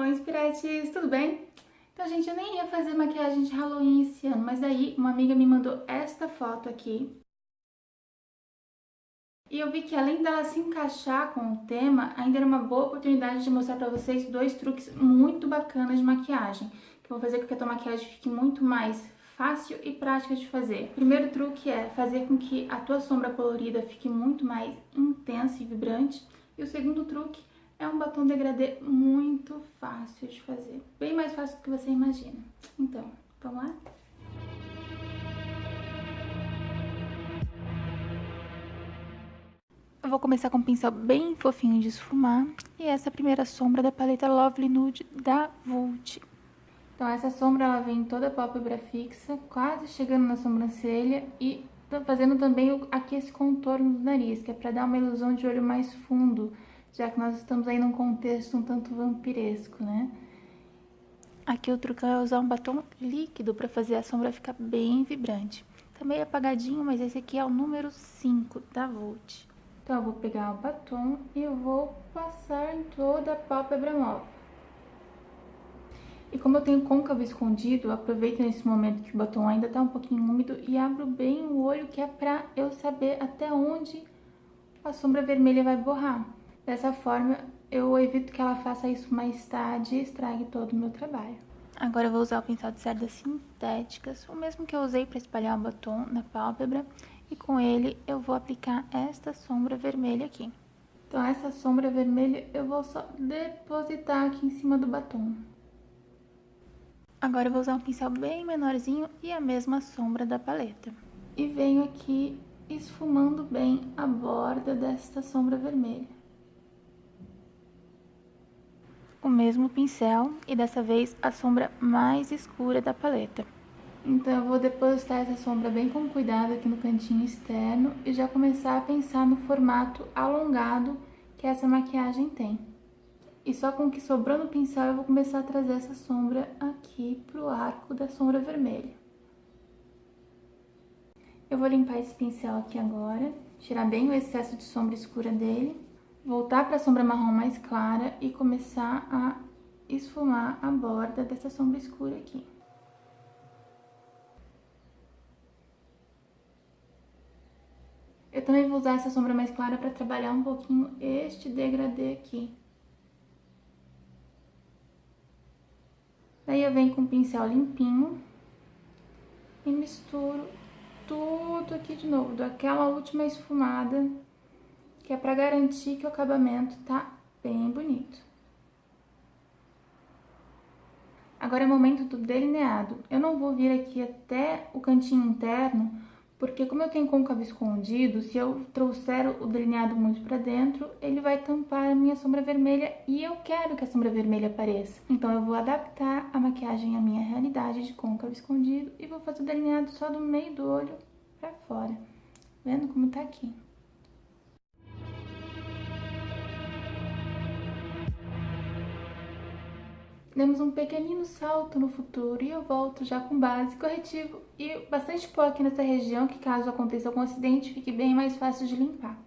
Inspiratis, tudo bem? Então, gente, eu nem ia fazer maquiagem de Halloween esse ano, mas daí uma amiga me mandou esta foto aqui. E eu vi que além dela se encaixar com o tema, ainda era uma boa oportunidade de mostrar pra vocês dois truques muito bacanas de maquiagem, que vão fazer com que a tua maquiagem fique muito mais fácil e prática de fazer. O primeiro truque é fazer com que a tua sombra colorida fique muito mais intensa e vibrante. E o segundo truque é um batom degradê muito fácil de fazer, bem mais fácil do que você imagina. Então, vamos lá? Eu vou começar com um pincel bem fofinho de esfumar e essa primeira sombra da paleta Lovely Nude da Vult. Então essa sombra ela vem toda a pálpebra fixa, quase chegando na sobrancelha e fazendo também aqui esse contorno do nariz, que é para dar uma ilusão de olho mais fundo, já que nós estamos aí num contexto um tanto vampiresco, né? Aqui o truque é usar um batom líquido para fazer a sombra ficar bem vibrante. Tá meio apagadinho, mas esse aqui é o número 5 da Vult. Então eu vou pegar o batom e eu vou passar em toda a pálpebra móvel. E como eu tenho côncavo escondido, eu aproveito nesse momento que o batom ainda tá um pouquinho úmido e abro bem o olho, que é pra eu saber até onde a sombra vermelha vai borrar. Dessa forma, eu evito que ela faça isso mais tarde e estrague todo o meu trabalho. Agora eu vou usar o pincel de cerdas sintéticas, o mesmo que eu usei para espalhar o batom na pálpebra, e com ele eu vou aplicar esta sombra vermelha aqui. Então essa sombra vermelha eu vou só depositar aqui em cima do batom. Agora eu vou usar um pincel bem menorzinho e a mesma sombra da paleta. E venho aqui esfumando bem a borda desta sombra vermelha. O mesmo pincel e dessa vez a sombra mais escura da paleta. Então eu vou depositar essa sombra bem com cuidado aqui no cantinho externo e já começar a pensar no formato alongado que essa maquiagem tem. E só com o que sobrou no pincel eu vou começar a trazer essa sombra aqui pro arco da sombra vermelha. Eu vou limpar esse pincel aqui agora, tirar bem o excesso de sombra escura dele, voltar para a sombra marrom mais clara e começar a esfumar a borda dessa sombra escura aqui. Eu também vou usar essa sombra mais clara para trabalhar um pouquinho este degradê aqui. Daí eu venho com o pincel limpinho e misturo tudo aqui de novo, dou aquela última esfumada, que é para garantir que o acabamento tá bem bonito. Agora é o momento do delineado. Eu não vou vir aqui até o cantinho interno, porque como eu tenho côncavo escondido, se eu trouxer o delineado muito pra dentro, ele vai tampar a minha sombra vermelha e eu quero que a sombra vermelha apareça. Então eu vou adaptar a maquiagem à minha realidade de côncavo escondido e vou fazer o delineado só do meio do olho pra fora. Vendo como tá aqui? Demos um pequenino salto no futuro e eu volto já com base, corretivo e bastante pó aqui nessa região, que caso aconteça algum acidente, fique bem mais fácil de limpar.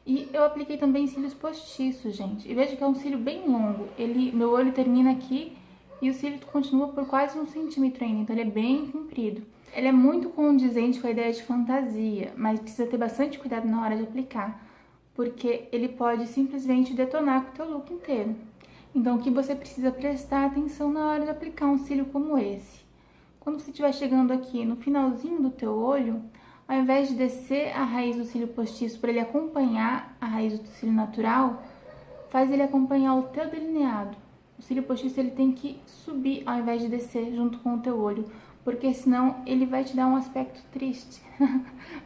E eu apliquei também cílios postiços, gente. E veja que é um cílio bem longo. Meu olho termina aqui e o cílio continua por quase 1 centímetro ainda, então ele é bem comprido. Ele é muito condizente com a ideia de fantasia, mas precisa ter bastante cuidado na hora de aplicar, porque ele pode simplesmente detonar com o teu look inteiro. Então, o que você precisa prestar atenção na hora de aplicar um cílio como esse? Quando você estiver chegando aqui no finalzinho do teu olho, ao invés de descer a raiz do cílio postiço para ele acompanhar a raiz do cílio natural, faz ele acompanhar o teu delineado. O cílio postiço ele tem que subir ao invés de descer junto com o teu olho, porque senão ele vai te dar um aspecto triste.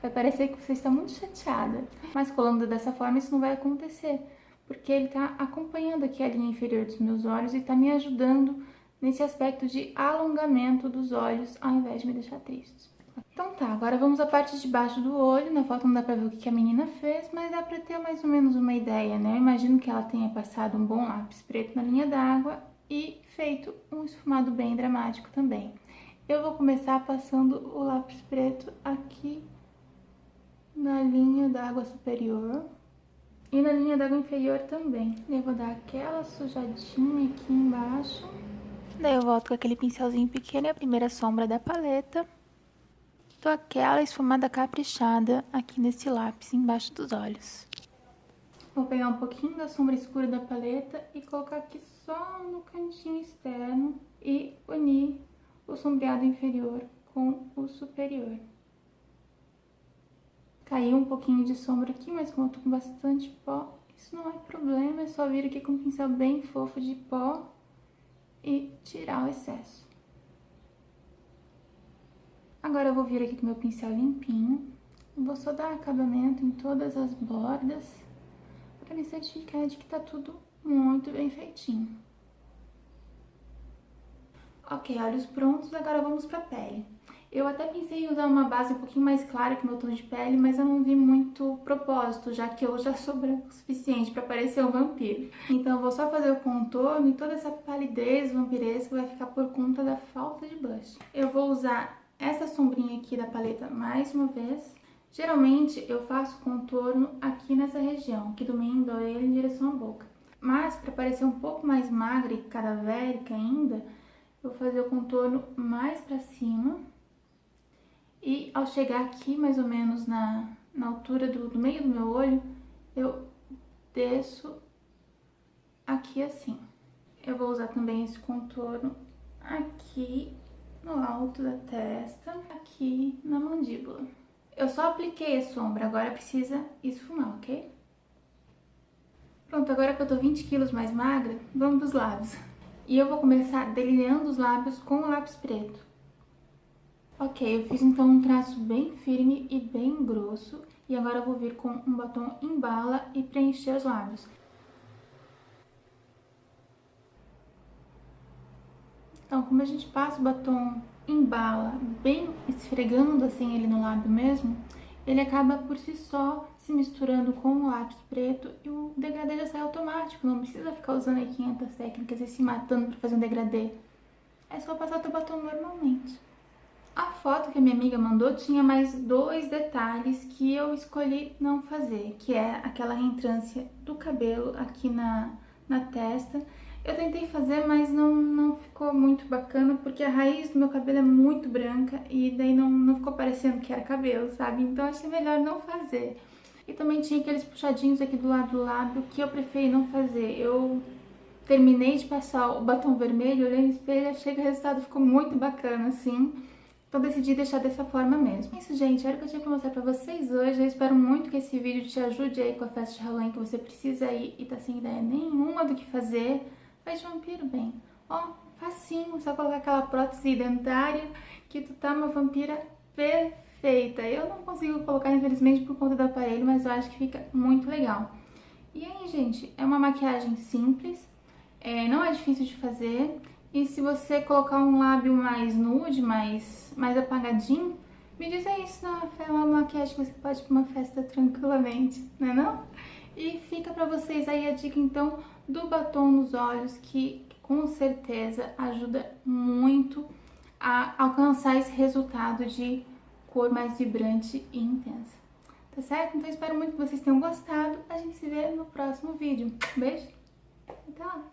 Vai parecer que você está muito chateada. Mas colando dessa forma isso não vai acontecer, porque ele tá acompanhando aqui a linha inferior dos meus olhos e tá me ajudando nesse aspecto de alongamento dos olhos, ao invés de me deixar triste. Então tá, agora vamos à parte de baixo do olho. Na foto não dá pra ver o que a menina fez, mas dá pra ter mais ou menos uma ideia, né? Eu imagino que ela tenha passado um bom lápis preto na linha d'água e feito um esfumado bem dramático também. Eu vou começar passando o lápis preto aqui na linha d'água superior. E na linha d'água inferior também. Eu vou dar aquela sujadinha aqui embaixo. Daí eu volto com aquele pincelzinho pequeno e a primeira sombra da paleta. Dou aquela esfumada caprichada aqui nesse lápis embaixo dos olhos. Vou pegar um pouquinho da sombra escura da paleta e colocar aqui só no cantinho externo e unir o sombreado inferior com o superior. Caiu um pouquinho de sombra aqui, mas como eu tô com bastante pó, isso não é problema, é só vir aqui com um pincel bem fofo de pó e tirar o excesso. Agora eu vou vir aqui com meu pincel limpinho, vou só dar acabamento em todas as bordas, para me certificar de que tá tudo muito bem feitinho. Ok, olhos prontos, agora vamos pra pele. Eu até pensei em usar uma base um pouquinho mais clara que o meu tom de pele, mas eu não vi muito propósito, já que eu já sou branca o suficiente para parecer um vampiro. Então eu vou só fazer o contorno e toda essa palidez vampiresca vai ficar por conta da falta de blush. Eu vou usar essa sombrinha aqui da paleta mais uma vez. Geralmente eu faço contorno aqui nessa região, aqui do meio da orelha em direção à boca. Mas para parecer um pouco mais magra e cadavérica ainda, eu vou fazer o contorno mais para cima. E ao chegar aqui, mais ou menos na altura do meio do meu olho, eu desço aqui assim. Eu vou usar também esse contorno aqui no alto da testa, aqui na mandíbula. Eu só apliquei a sombra, agora precisa esfumar, ok? Pronto, agora que eu tô 20 quilos mais magra, vamos pros lábios. E eu vou começar delineando os lábios com o lápis preto. Ok, eu fiz então um traço bem firme e bem grosso, e agora eu vou vir com um batom em bala e preencher os lábios. Então, como a gente passa o batom em bala, bem esfregando assim ele no lábio mesmo, ele acaba por si só se misturando com o lápis preto e o degradê já sai automático, não precisa ficar usando aí 500 técnicas e se matando para fazer um degradê. É só passar o batom normalmente. A foto que a minha amiga mandou tinha mais 2 detalhes que eu escolhi não fazer, que é aquela reentrância do cabelo aqui na testa. Eu tentei fazer, mas não ficou muito bacana, porque a raiz do meu cabelo é muito branca e daí não ficou parecendo que era cabelo, sabe? Então achei melhor não fazer. E também tinha aqueles puxadinhos aqui do lado que eu preferi não fazer. Eu terminei de passar o batom vermelho, olhei no espelho e achei que o resultado ficou muito bacana, assim. Então decidi deixar dessa forma mesmo. É isso, gente, era o que eu tinha pra mostrar pra vocês hoje. Eu espero muito que esse vídeo te ajude aí com a festa de Halloween que você precisa ir e tá sem ideia nenhuma do que fazer. Faz de vampiro bem. Ó, facinho, só colocar aquela prótese dentária que tu tá uma vampira perfeita. Eu não consigo colocar, infelizmente, por conta do aparelho, mas eu acho que fica muito legal. E aí, gente, é uma maquiagem simples, não é difícil de fazer. E se você colocar um lábio mais nude, mais apagadinho, me diz aí se não é uma maquiagem que você pode ir pra uma festa tranquilamente, né não? E fica pra vocês aí a dica então do batom nos olhos, que com certeza ajuda muito a alcançar esse resultado de cor mais vibrante e intensa. Tá certo? Então espero muito que vocês tenham gostado. A gente se vê no próximo vídeo. Beijo, até lá!